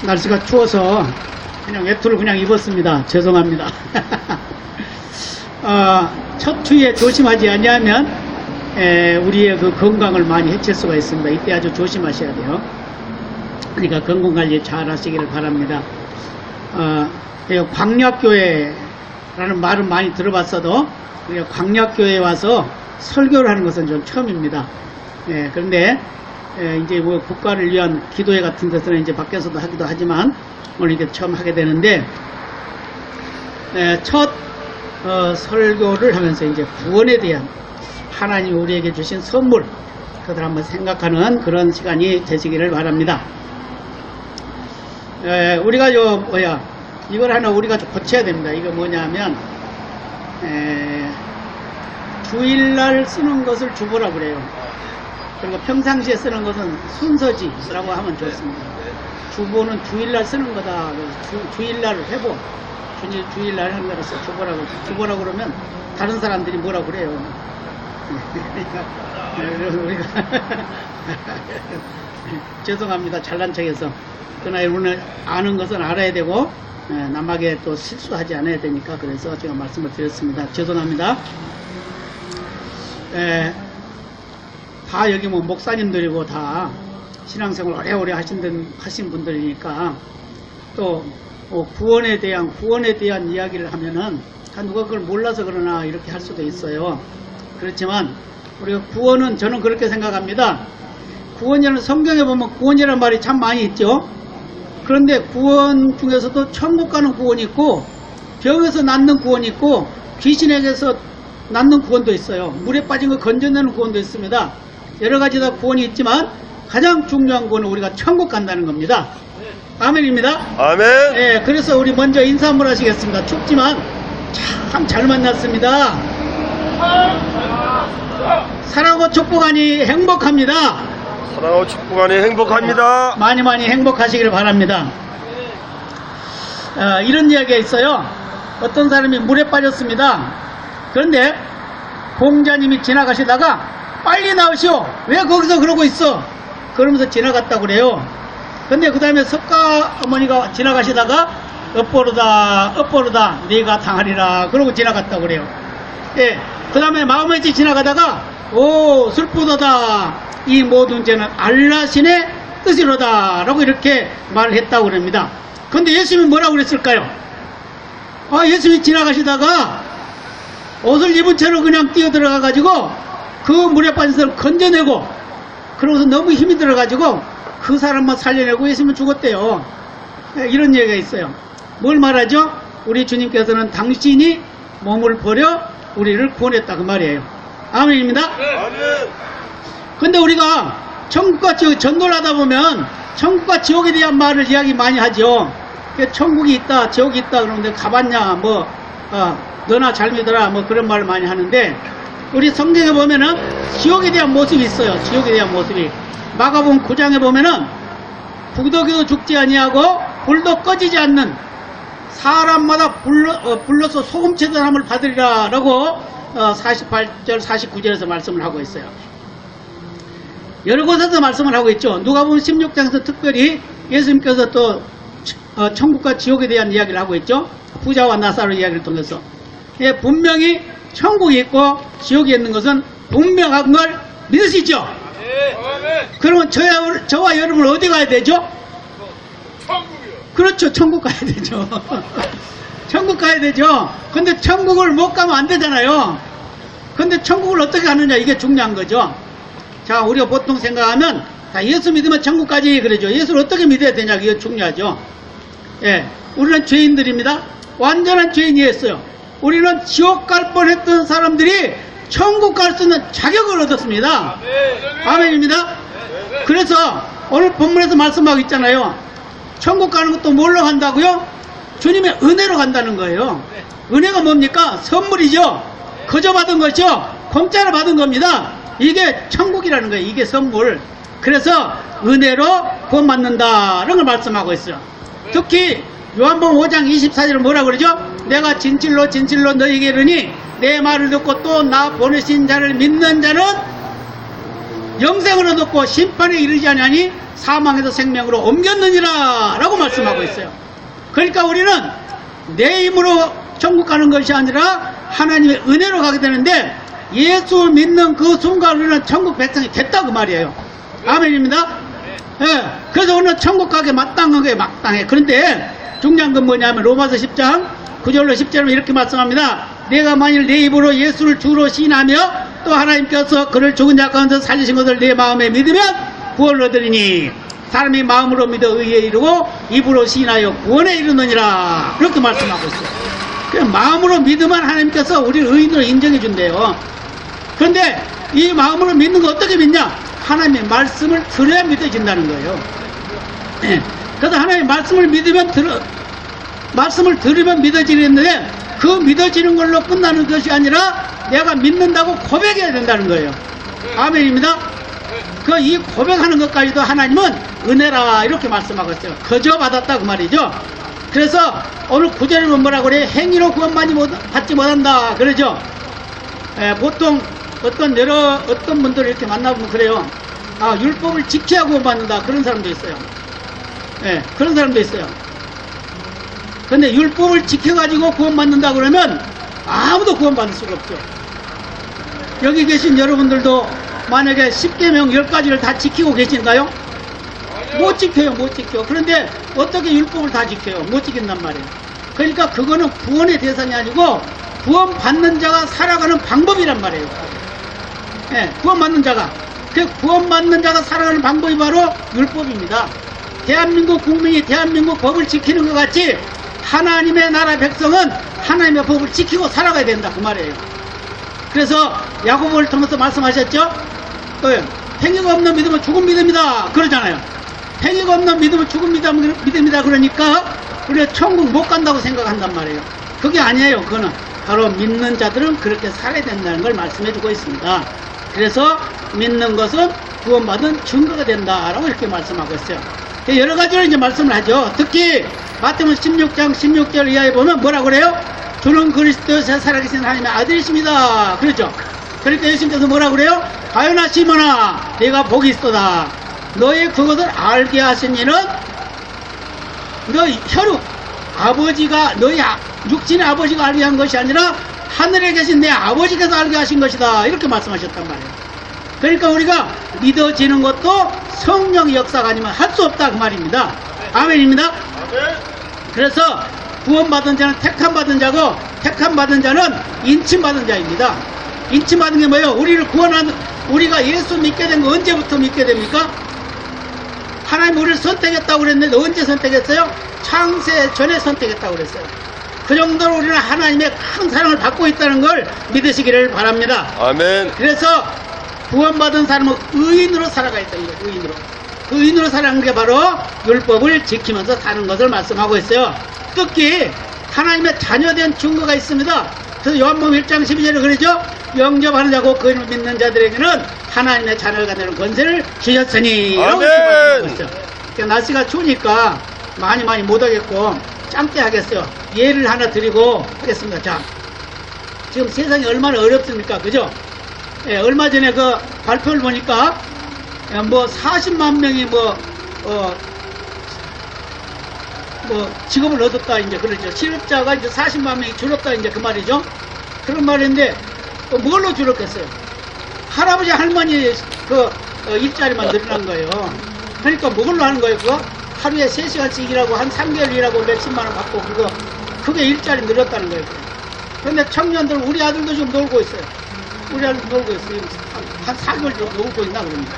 날씨가 추워서 그냥 외투를 그냥 입었습니다. 죄송합니다. 첫 추위에 조심하지 아니하면 우리의 그 건강을 많이 해칠 수가 있습니다. 이때 아주 조심하셔야 돼요. 그러니까 건강관리 잘 하시기를 바랍니다. 광약교회라는 말은 많이 들어봤어도 우리가 광약교회에 와서 설교를 하는 것은 좀 처음입니다. 그런데 이제 뭐 국가를 위한 기도회 같은 데서는 이제 밖에서도 하기도 하지만 오늘 이게 처음 하게 되는데 첫 설교를 하면서 이제 구원에 대한 하나님 우리에게 주신 선물 그들 한번 생각하는 그런 시간이 되시기를 바랍니다. 우리가 이걸 하나 우리가 좀 고쳐야 됩니다. 이거 뭐냐면 주일날 쓰는 것을 주보라 그래요. 그리고 평상시에 쓰는 것은 순서지라고 하면 좋습니다. 주보는 주일날 쓰는 거다. 주일날 회복, 주일날 하는 거라서 주보라고 그러면 다른 사람들이 뭐라 그래요. 우리가 죄송합니다. 잘난 척해서. 그러나 오늘 아는 것은 알아야 되고 남에게 또 실수하지 않아야 되니까 그래서 제가 말씀을 드렸습니다. 죄송합니다. 다 여기 뭐 목사님들이고 다 신앙생활 오래오래 하신 분들이니까 또 구원에 대한 이야기를 하면은 다 누가 그걸 몰라서 그러나 이렇게 할 수도 있어요. 그렇지만 우리가 구원은 저는 그렇게 생각합니다. 구원이라는 성경에 보면 구원이라는 말이 참 많이 있죠. 그런데 구원 중에서도 천국 가는 구원이 있고 병에서 낫는 구원이 있고 귀신에게서 낫는 구원도 있어요. 물에 빠진 거 건져내는 구원도 있습니다. 여러 가지 다 구원이 있지만 가장 중요한 구원은 우리가 천국 간다는 겁니다. 아멘입니다. 아멘. 그래서 우리 먼저 인사 한번 하시겠습니다. 춥지만 참 잘 만났습니다. 사랑하고 축복하니 행복합니다. 사랑하고 축복하니 행복합니다. 많이 행복하시길 바랍니다. 이런 이야기가 있어요. 어떤 사람이 물에 빠졌습니다. 그런데 공자님이 지나가시다가 빨리 나오시오. 왜 거기서 그러고 있어? 그러면서 지나갔다고 그래요. 근데 그 다음에 석가 어머니가 지나가시다가 엇보르다 네가 당하리라 그러고 지나갔다고 그래요. 그 다음에 마음에지 지나가다가 오 슬프도다 이 모든 죄는 알라신의 뜻이로다 라고 이렇게 말을 했다고 그럽니다. 근데 예수님이 뭐라고 그랬을까요? 예수님이 지나가시다가 옷을 입은 채로 그냥 뛰어들어가 가지고 그 물에 빠진 사람을 건져내고 그러고서 너무 힘이 들어가지고 그 사람만 살려내고 예수님은 죽었대요. 이런 얘기가 있어요. 뭘 말하죠? 우리 주님께서는 당신이 몸을 버려 우리를 구원했다 그 말이에요. 아멘입니다. 아멘. 근데 우리가 천국과 지옥 전도를 하다 보면 천국과 지옥에 대한 말을 이야기 많이 하죠. 천국이 있다 지옥이 있다 그러는데 가봤냐 너나 잘 믿어라 그런 말을 많이 하는데 우리 성경에 보면은 지옥에 대한 모습이 있어요. 지옥에 대한 모습이 마가복음 9장에 보면은 부더기도 죽지 아니하고 불도 꺼지지 않는 사람마다 불러서 소금체전함을 받으리라 라고 48절 49절에서 말씀을 하고 있어요. 여러 곳에서 말씀을 하고 있죠. 누가복음 16장에서 특별히 예수님께서 또 천국과 지옥에 대한 이야기를 하고 있죠. 부자와 나사로 이야기를 통해서 분명히 천국이 있고 지옥이 있는 것은 분명한 걸 믿으시죠? 그러면 저와 여러분 어디 가야 되죠? 천국이요. 그렇죠. 천국 가야 되죠. 천국 가야 되죠. 근데 천국을 못 가면 안 되잖아요. 근데 천국을 어떻게 가느냐 이게 중요한 거죠. 자, 우리가 보통 생각하면 다 예수 믿으면 천국 가지 그러죠. 예수를 어떻게 믿어야 되냐 이게 중요하죠. 우리는 죄인들입니다. 완전한 죄인이었어요. 우리는 지옥 갈 뻔했던 사람들이 천국 갈 수 있는 자격을 얻었습니다. 아멘입니다. 그래서 오늘 본문에서 말씀하고 있잖아요. 천국 가는 것도 뭘로 간다고요? 주님의 은혜로 간다는 거예요. 은혜가 뭡니까? 선물이죠. 거저 받은 거죠. 공짜로 받은 겁니다. 이게 천국이라는 거예요. 이게 선물. 그래서 은혜로 구원받는다라는 걸 말씀하고 있어요. 특히 요한복음 5장 24절은 뭐라고 그러죠? 내가 진실로 너희에게 이르니 내 말을 듣고 또 나 보내신 자를 믿는 자는 영생을 얻었고 심판에 이르지 아니하니 사망에서 생명으로 옮겼느니라 라고 말씀하고 있어요. 그러니까 우리는 내 힘으로 천국 가는 것이 아니라 하나님의 은혜로 가게 되는데, 예수 믿는 그 순간 우리는 천국 백성이 됐다 그 말이에요. 아멘입니다. 예, 그래서 우리는 천국 가게 마땅한 게 마땅해. 그런데 중요한 건 뭐냐면 로마서 10장 9절로 10절은 이렇게 말씀합니다. 내가 만일 내 입으로 예수를 주로 시인하며 또 하나님께서 그를 죽은 자 가운데서 살리신 것을 내 마음에 믿으면 구원을 얻으리니 사람이 마음으로 믿어 의에 이르고 입으로 시인하여 구원에 이르느니라. 그렇게 말씀하고 있어요. 그냥 마음으로 믿으면 하나님께서 우리를 의인으로 인정해 준대요. 그런데 이 마음으로 믿는 거 어떻게 믿냐? 하나님의 말씀을 들어야 믿어진다는 거예요. 예. 그래서 하나님의 말씀을 말씀을 들으면 믿어지는데, 그 믿어지는 걸로 끝나는 것이 아니라 내가 믿는다고 고백해야 된다는 거예요. 아멘입니다. 이 고백하는 것까지도 하나님은 은혜라 이렇게 말씀하고 있어요. 거저 받았다 그 말이죠. 그래서 오늘 구절에는 뭐라고 그래요? 행위로 구원 받지 못한다 그러죠. 보통 어떤 분들을 이렇게 만나보면 그래요. 율법을 지켜야 구원받는다 그런 사람도 있어요. 그런 사람도 있어요. 근데 율법을 지켜가지고 구원받는다 그러면 아무도 구원받을 수가 없죠. 여기 계신 여러분들도 만약에 10계명 10가지를 다 지키고 계신가요? 못 지켜요, 못 지켜. 그런데 어떻게 율법을 다 지켜요? 못 지킨단 말이에요. 그러니까 그거는 구원의 대상이 아니고 구원받는 자가 살아가는 방법이란 말이에요. 구원받는 자가. 그 구원받는 자가 살아가는 방법이 바로 율법입니다. 대한민국 국민이 대한민국 법을 지키는 것 같이 하나님의 나라 백성은 하나님의 법을 지키고 살아가야 된다 그 말이에요. 그래서 야고보를 통해서 말씀하셨죠. 행위가 없는 믿음은 죽은 믿음이다 그러잖아요. 행위가 없는 믿음은 죽은 믿음이다 그러니까 우리가 천국 못 간다고 생각한단 말이에요. 그게 아니에요. 그거는 바로 믿는 자들은 그렇게 살아야 된다는 걸 말씀해주고 있습니다. 그래서 믿는 것은 구원받은 증거가 된다라고 이렇게 말씀하고 있어요. 여러 가지로 이제 말씀을 하죠. 특히 마태복음 16장 16절 이하에 보면 뭐라고 그래요? 주는 그리스도에서 살아계신 하나님의 아들이십니다. 그렇죠? 그러니까 예수님께서 뭐라고 그래요? 가요나 시몬아 내가 복이 있도다. 너의 그것을 알게 하신 이는 너희 혈육 아버지가 너희 육신의 아버지가 알게 한 것이 아니라 하늘에 계신 내 아버지께서 알게 하신 것이다. 이렇게 말씀하셨단 말이에요. 그러니까 우리가 믿어지는 것도 성령의 역사가 아니면 할 수 없다 그 말입니다. 아멘입니다. 그래서 구원받은 자는 택함받은 자고 택함받은 자는 인침받은 자입니다. 인침받은 게 뭐예요? 우리를 우리가 예수 믿게 된 거 언제부터 믿게 됩니까? 하나님 우리를 선택했다고 그랬는데 언제 선택했어요? 창세 전에 선택했다고 그랬어요. 그 정도로 우리는 하나님의 큰 사랑을 받고 있다는 걸 믿으시기를 바랍니다. 아멘. 그래서 구원받은 사람은 의인으로 살아가야 된다. 의인으로. 그 의인으로 살아가는 게 바로 율법을 지키면서 사는 것을 말씀하고 있어요. 특히 하나님의 자녀된 증거가 있습니다. 그래서 요한복음 1장 12절에 그러죠. 영접하는 자고 그를 믿는 자들에게는 하나님의 자녀가 되는 권세를 주셨으니. 아멘. 날씨가 추우니까 많이 못하겠고 짧게 하겠어요. 예를 하나 드리고 하겠습니다. 자, 지금 세상이 얼마나 어렵습니까? 그죠? 얼마 전에 그 발표를 보니까 40만 명이 직업을 얻었다 이제 그러죠. 실업자가 이제 40만 명이 줄었다 이제 그 말이죠. 그런 말인데 뭘로 줄었겠어요? 할아버지 할머니 일자리만 늘어난 거예요. 그러니까 뭘로 하는 거예요? 그거 하루에 3시간씩 일하고 한 3개월 일하고 몇십만 원 받고 그게 일자리 늘었다는 거예요. 그런데 청년들 우리 아들도 지금 놀고 있어요. 우리 아들도 놀고 있어요. 한 4개월 정도 놀고 있나 그럽니다.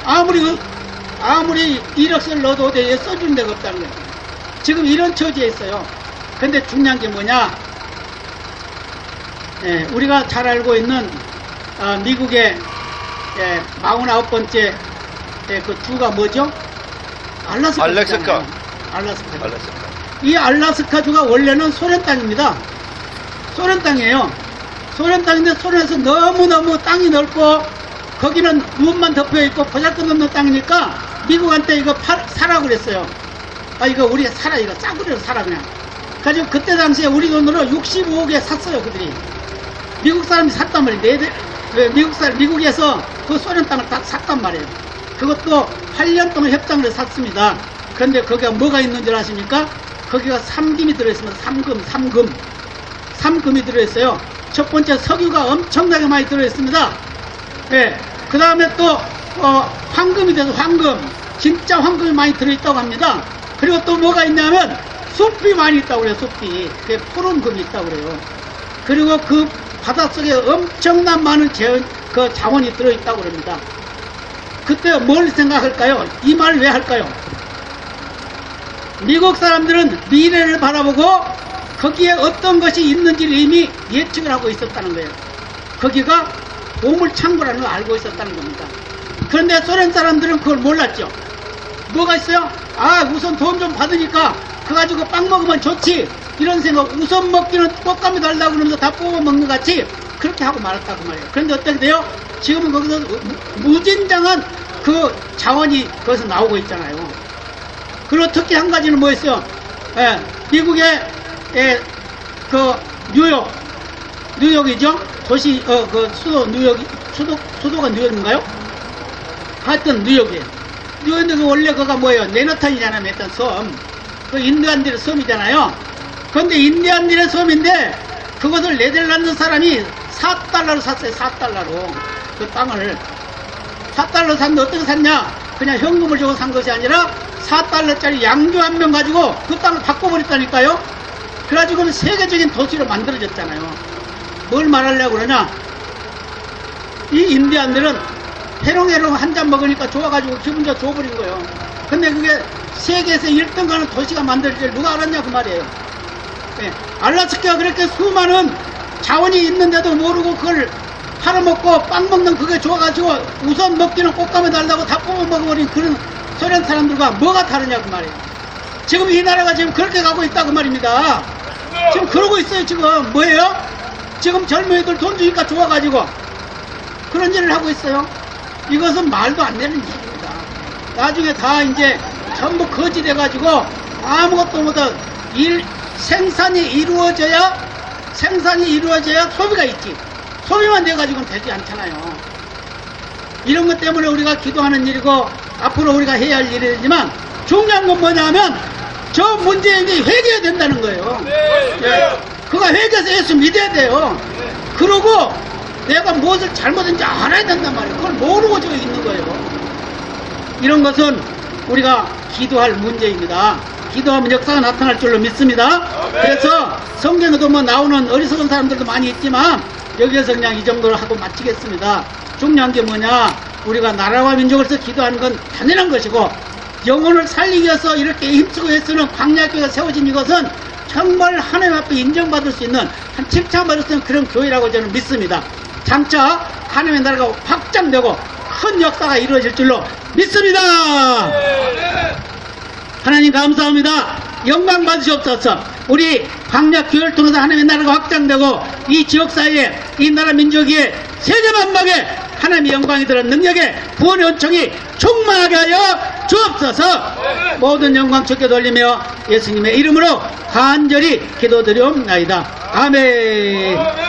아무리 1억을 넣어도 써주는 데가 없다는 거예요. 지금 이런 처지에 있어요. 근데 중요한 게 뭐냐? 우리가 잘 알고 있는 미국의 49번째 그 주가 뭐죠? 알래스카. 이 알래스카 주가 원래는 소련 땅입니다. 소련 땅이에요. 소련 땅인데 소련에서 너무너무 땅이 넓고 거기는 눈만 덮여있고 보잘것없는 땅이니까 미국한테 이거 사라고 그랬어요. 이거 우리가 사라, 이거 싸구려로 사라 그냥. 가지고 그때 당시에 우리 돈으로 65억에 샀어요 그들이. 미국 사람이 샀단 말이에요. 미국에서 그 소련 땅을 딱 샀단 말이에요. 그것도 8년 동안 협상을 해서 샀습니다. 그런데 거기가 뭐가 있는 줄 아십니까? 거기가 삼김이 들어있습니다. 삼금이 들어있어요. 첫 번째 석유가 엄청나게 많이 들어있습니다. 예. 그 다음에 또 황금이 돼서 황금, 진짜 황금이 많이 들어있다고 합니다. 그리고 또 뭐가 있냐면 숲이 많이 있다고 그래요. 숲이. 그게 푸른 금이 있다고 그래요. 그리고 그 바닷속에 엄청난 많은 그 자원이 들어있다고 그럽니다. 그때 뭘 생각할까요? 이 말을 왜 할까요? 미국 사람들은 미래를 바라보고 거기에 어떤 것이 있는지를 이미 예측을 하고 있었다는 거예요. 거기가 보물창고라는 걸 알고 있었다는 겁니다. 그런데 소련 사람들은 그걸 몰랐죠. 뭐가 있어요? 아, 우선 돈 좀 받으니까 그거 가지고 빵 먹으면 좋지, 이런 생각. 우선 먹기는 꽃감이 달라고 그러면서 다 뽑아 먹는 것 같이 그렇게 하고 말았다고 말이에요. 그런데 어떻게 돼요? 지금은 거기서 무진장한 그 자원이 거기서 나오고 있잖아요. 그리고 특히 한 가지는 뭐였어요? 예, 미국의 그 뉴욕이죠? 도시, 그 수도 수도가 뉴욕인가요? 하여튼 뉴욕이에요. 뉴욕인데 원래 그가 뭐예요? 맨하탄이잖아요, 맨하탄 섬. 그 인디안들의 섬이잖아요. 그런데 인디안들의 섬인데 그것을 네덜란드 사람이 4달러로 샀어요. 4달러로. 그 땅을. 4달러 샀는데 어떻게 샀냐? 그냥 현금을 주고 산 것이 아니라 4달러짜리 양주 한 명 가지고 그 땅을 바꿔버렸다니까요. 그래가지고는 세계적인 도시로 만들어졌잖아요. 뭘 말하려고 그러냐? 이 인디안들은 해롱해롱 한 잔 먹으니까 좋아가지고 기분 좋아버린 거예요. 근데 그게 세계에서 1등 가는 도시가 만들어질 줄 누가 알았냐 그 말이에요. 예, 알라스카가 그렇게 수많은 자원이 있는데도 모르고 그걸 팔아먹고 빵 먹는 그게 좋아가지고 우선 먹기는 꽃감에 달라고 다 뽑아 먹어버린 그런 소련 사람들과 뭐가 다르냐 그 말이에요. 지금 이 나라가 지금 그렇게 가고 있다고 말입니다. 지금 그러고 있어요. 지금 뭐예요? 지금 젊은이들 돈 주니까 좋아가지고 그런 일을 하고 있어요. 이것은 말도 안 되는 일입니다. 나중에 다 이제 전부 거짓돼가지고 아무것도 못하고 생산이 이루어져야 소비가 있지. 소비만 돼가지고는 되지 않잖아요. 이런 것 때문에 우리가 기도하는 일이고 앞으로 우리가 해야 할 일이지만 중요한 건 뭐냐면 저 문제인이 회개해야 된다는 거예요. 예. 그가 회개해서 예수 믿어야 돼요. 그러고 내가 무엇을 잘못했는지 알아야 된단 말이에요. 그걸 모르고 저기 있는 거예요. 이런 것은 우리가 기도할 문제입니다. 기도하면 역사가 나타날 줄로 믿습니다. 그래서 성경에도 뭐 나오는 어리석은 사람들도 많이 있지만 여기에서 그냥 이 정도로 하고 마치겠습니다. 중요한 게 뭐냐? 우리가 나라와 민족으로서 기도하는 건 당연한 것이고 영혼을 살리기 위해서 이렇게 힘쓰고 애쓰는 광야교회가 세워진 이것은 정말 하나님 앞에 인정받을 수 있는, 한 칭찬받을 수 있는 그런 교회라고 저는 믿습니다. 장차 하나님의 나라가 확장되고 큰 역사가 이루어질 줄로 믿습니다. 하나님 감사합니다. 영광 받으시옵소서. 우리 광야교회를 통해서 하나님의 나라가 확장되고 이 지역사회에, 이 나라 민족이 세계만방에 하나님의 영광이 들은 능력에 구원의 은총이 충만하게 하여 주옵소서. 모든 영광 주께 돌리며 예수님의 이름으로 간절히 기도드리옵나이다. 아멘.